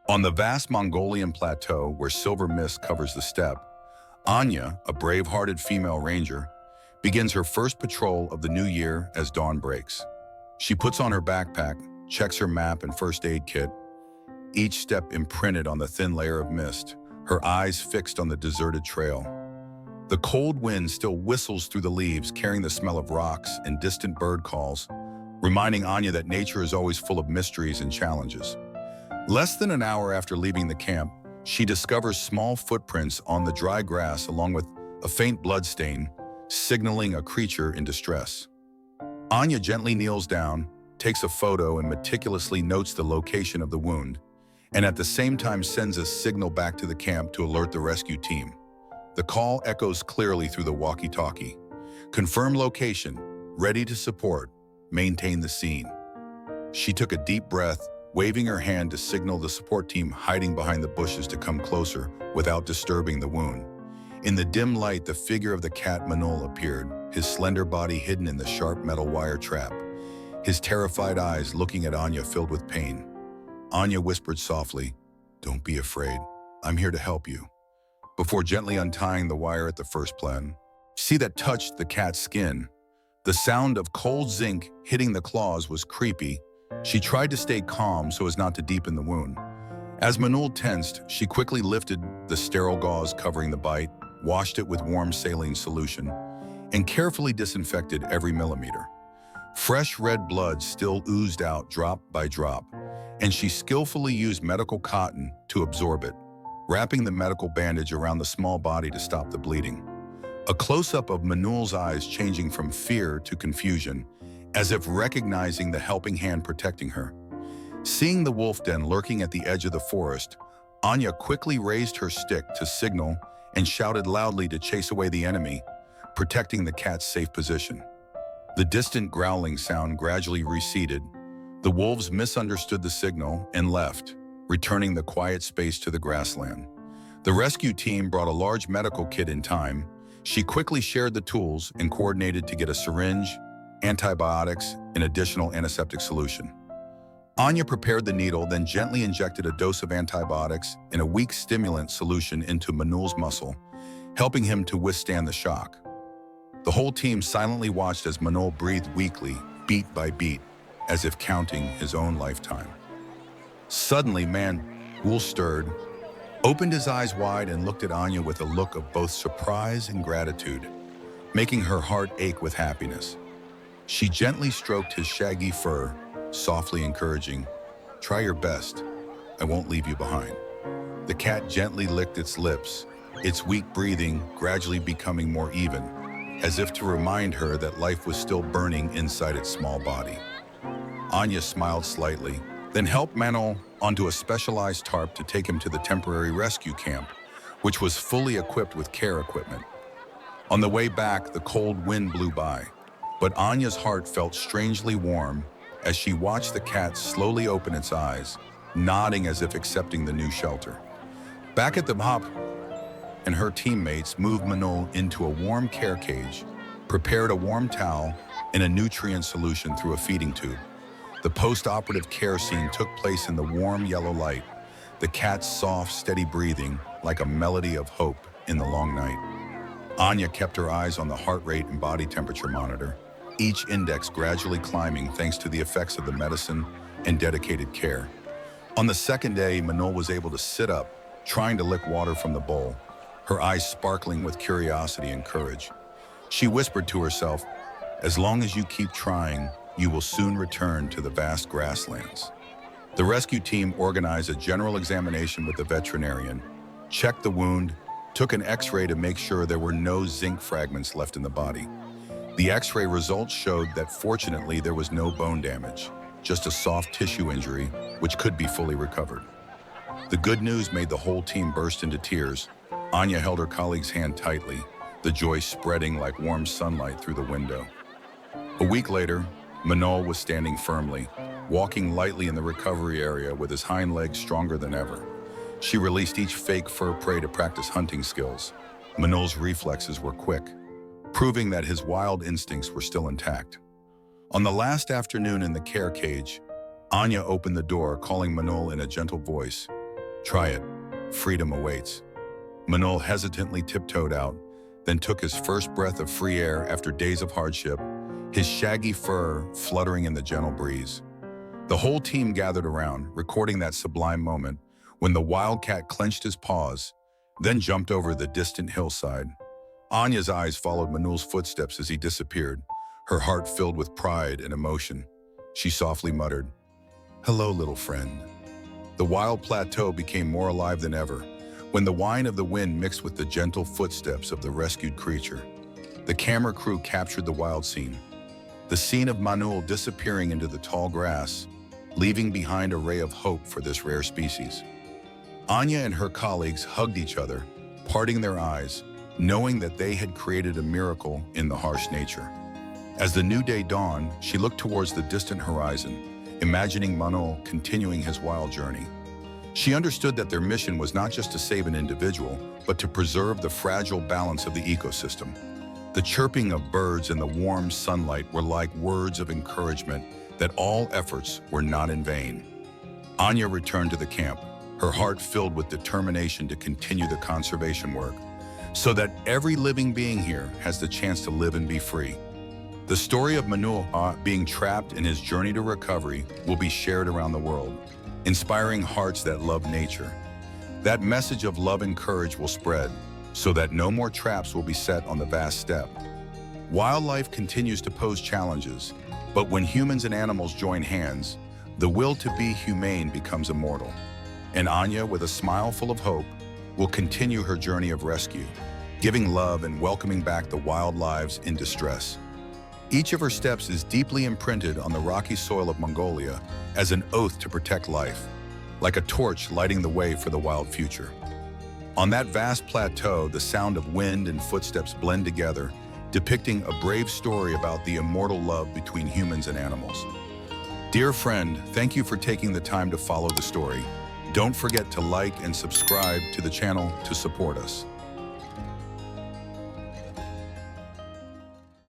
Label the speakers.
Speaker 1: On the vast Mongolian Plateau where silver mist covers the steppe, Anya, a brave-hearted female ranger, begins her first patrol of the new year as dawn breaks. She puts on her backpack, checks her map and first aid kit, each step imprinted on the thin layer of mist, her eyes fixed on the deserted trail. The cold wind still whistles through the leaves, carrying the smell of rocks and distant bird calls, reminding Anya that nature is always full of mysteries and challenges. Less than an hour after leaving the camp, she discovers small footprints on the dry grass along with a faint blood stain, signaling a creature in distress. Anya gently kneels down, takes a photo and meticulously notes the location of the wound, and at the same time sends a signal back to the camp to alert the rescue team. The call echoes clearly through the walkie-talkie. Confirm location, ready to support, maintain the scene. She took a deep breath, waving her hand to signal the support team hiding behind the bushes to come closer without disturbing the wound. In the dim light, the figure of the cat Manul appeared, his slender body hidden in the sharp metal wire trap, his terrified eyes looking at Anya filled with pain. Anya whispered softly, "Don't be afraid, I'm here to help you," before gently untying the wire at the first plan. See that touched the cat's skin. The sound of cold zinc hitting the claws was creepy. She tried to stay calm so as not to deepen the wound. As Manul tensed, she quickly lifted the sterile gauze covering the bite, washed it with warm saline solution, and carefully disinfected every millimeter. Fresh red blood still oozed out drop by drop, and she skillfully used medical cotton to absorb it, wrapping the medical bandage around the small body to stop the bleeding. A close-up of Manul's eyes changing from fear to confusion, as if recognizing the helping hand protecting her. Seeing the wolf den lurking at the edge of the forest, Anya quickly raised her stick to signal and shouted loudly to chase away the enemy, protecting the cat's safe position. The distant growling sound gradually receded. The wolves misunderstood the signal and left, returning the quiet space to the grassland. The rescue team brought a large medical kit in time. She quickly shared the tools and coordinated to get a syringe, antibiotics, and additional antiseptic solution. Anya prepared the needle, then gently injected a dose of antibiotics and a weak stimulant solution into Manul's muscle, helping him to withstand the shock. The whole team silently watched as Manul breathed weakly, beat by beat, as if counting his own lifetime. Suddenly, Manul stirred, opened his eyes wide and looked at Anya with a look of both surprise and gratitude, making her heart ache with happiness. She gently stroked his shaggy fur, softly encouraging, "Try your best. I won't leave you behind." The cat gently licked its lips, its weak breathing gradually becoming more even, as if to remind her that life was still burning inside its small body. Anya smiled slightly, then helped Manul onto a specialized tarp to take him to the temporary rescue camp, which was fully equipped with care equipment. On the way back, the cold wind blew by, but Anya's heart felt strangely warm as she watched the cat slowly open its eyes, nodding as if accepting the new shelter. Back at the hop, and her teammates moved Manul into a warm care cage, prepared a warm towel and a nutrient solution through a feeding tube. The post-operative care scene took place in the warm yellow light, the cat's soft, steady breathing like a melody of hope in the long night. Anya kept her eyes on the heart rate and body temperature monitor, each index gradually climbing thanks to the effects of the medicine and dedicated care. On the second day, Manul was able to sit up, trying to lick water from the bowl, her eyes sparkling with curiosity and courage. She whispered to herself, "As long as you keep trying, you will soon return to the vast grasslands." The rescue team organized a general examination with the veterinarian, checked the wound, took an X-ray to make sure there were no zinc fragments left in the body. The X-ray results showed that fortunately there was no bone damage, just a soft tissue injury, which could be fully recovered. The good news made the whole team burst into tears. Anya held her colleague's hand tightly, the joy spreading like warm sunlight through the window. A week later, Manul was standing firmly, walking lightly in the recovery area with his hind legs stronger than ever. She released each fake fur prey to practice hunting skills. Manul's reflexes were quick, proving that his wild instincts were still intact. On the last afternoon in the care cage, Anya opened the door, calling Manul in a gentle voice. "Try it. Freedom awaits." Manul hesitantly tiptoed out, then took his first breath of free air after days of hardship, his shaggy fur fluttering in the gentle breeze. The whole team gathered around, recording that sublime moment when the wildcat clenched his paws, then jumped over the distant hillside. Anya's eyes followed Manul's footsteps as he disappeared, her heart filled with pride and emotion. She softly muttered, "Hello, little friend." The wild plateau became more alive than ever when the whine of the wind mixed with the gentle footsteps of the rescued creature. The camera crew captured the wild scene. The scene of Manul disappearing into the tall grass, leaving behind a ray of hope for this rare species. Anya and her colleagues hugged each other, parting their eyes, knowing that they had created a miracle in the harsh nature. As the new day dawned, she looked towards the distant horizon, imagining Manul continuing his wild journey. She understood that their mission was not just to save an individual, but to preserve the fragile balance of the ecosystem. The chirping of birds and the warm sunlight were like words of encouragement that all efforts were not in vain. Anya returned to the camp, her heart filled with determination to continue the conservation work, so that every living being here has the chance to live and be free. The story of Manul being trapped in his journey to recovery will be shared around the world, inspiring hearts that love nature. That message of love and courage will spread, so that no more traps will be set on the vast steppe. Wildlife continues to pose challenges, but when humans and animals join hands, the will to be humane becomes immortal. And Anya, with a smile full of hope, will continue her journey of rescue, giving love and welcoming back the wild lives in distress. Each of her steps is deeply imprinted on the rocky soil of Mongolia as an oath to protect life, like a torch lighting the way for the wild future. On that vast plateau, the sound of wind and footsteps blend together, depicting a brave story about the immortal love between humans and animals. Dear friend, thank you for taking the time to follow the story. Don't forget to like and subscribe to the channel to support us.